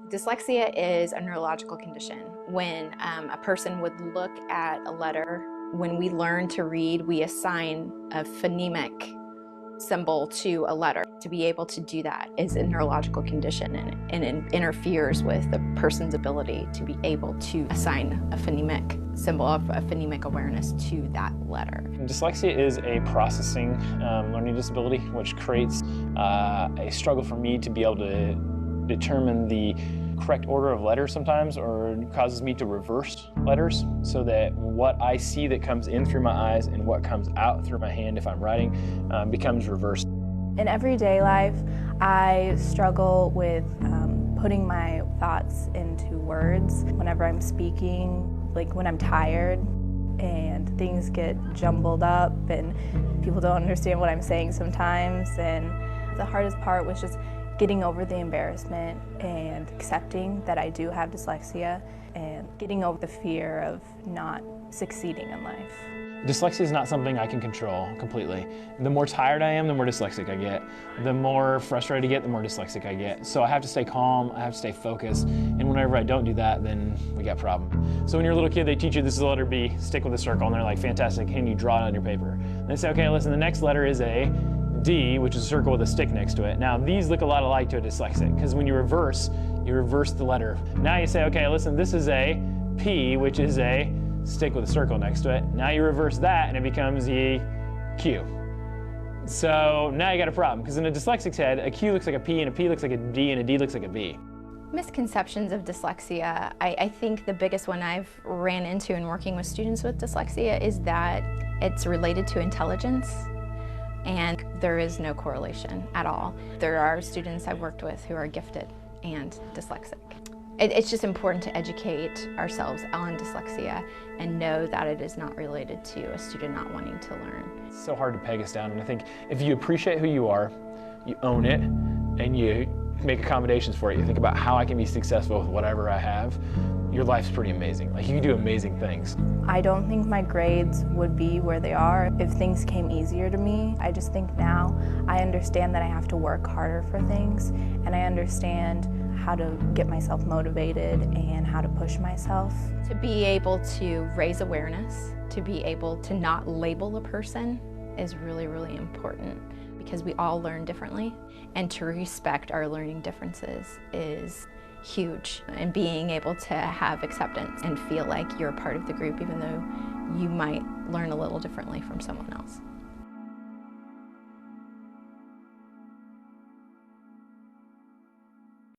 Dyslexia is a neurological condition. When a person would look at a letter, when we learn to read, we assign a phonemic symbol to a letter. To be able to do that is a neurological condition, and it interferes with the person's ability to be able to assign a phonemic symbol of a phonemic awareness to that letter. Dyslexia is a processing learning disability, which creates a struggle for me to be able to determine the correct order of letters sometimes, or causes me to reverse letters so that what I see that comes in through my eyes and what comes out through my hand if I'm writing becomes reversed. In everyday life, I struggle with putting my thoughts into words whenever I'm speaking, like when I'm tired and things get jumbled up and people don't understand what I'm saying sometimes. And the hardest part was just getting over the embarrassment and accepting that I do have dyslexia and getting over the fear of not succeeding in life. Dyslexia is not something I can control completely. The more tired I am, the more dyslexic I get. The more frustrated I get, the more dyslexic I get. So I have to stay calm, I have to stay focused, and whenever I don't do that, then we got a problem. So when you're a little kid, they teach you this is the letter B, stick with a circle, and they're like, fantastic, and you draw it on your paper. And they say, okay, listen, the next letter is a D, which is a circle with a stick next to it. Now these look a lot alike to a dyslexic, because when you reverse the letter. Now you say, okay, listen, this is a P, which is a stick with a circle next to it. Now you reverse that and it becomes a Q. So now you got a problem, because in a dyslexic's head, a Q looks like a P, and a P looks like a D, and a D looks like a B. Misconceptions of dyslexia. I think the biggest one I've ran into in working with students with dyslexia is that it's related to intelligence. And there is no correlation at all. There are students I've worked with who are gifted and dyslexic. It's just important to educate ourselves on dyslexia and know that it is not related to a student not wanting to learn. It's so hard to peg us down, and I think if you appreciate who you are, you own it, and you make accommodations for it, you think about how I can be successful with whatever I have, your life's pretty amazing. Like, you can do amazing things. I don't think my grades would be where they are if things came easier to me. I just think now I understand that I have to work harder for things, and I understand how to get myself motivated and how to push myself. To be able to raise awareness, to be able to not label a person is really, really important, because we all learn differently, and to respect our learning differences is huge. And being able to have acceptance and feel like you're a part of the group even though you might learn a little differently from someone else.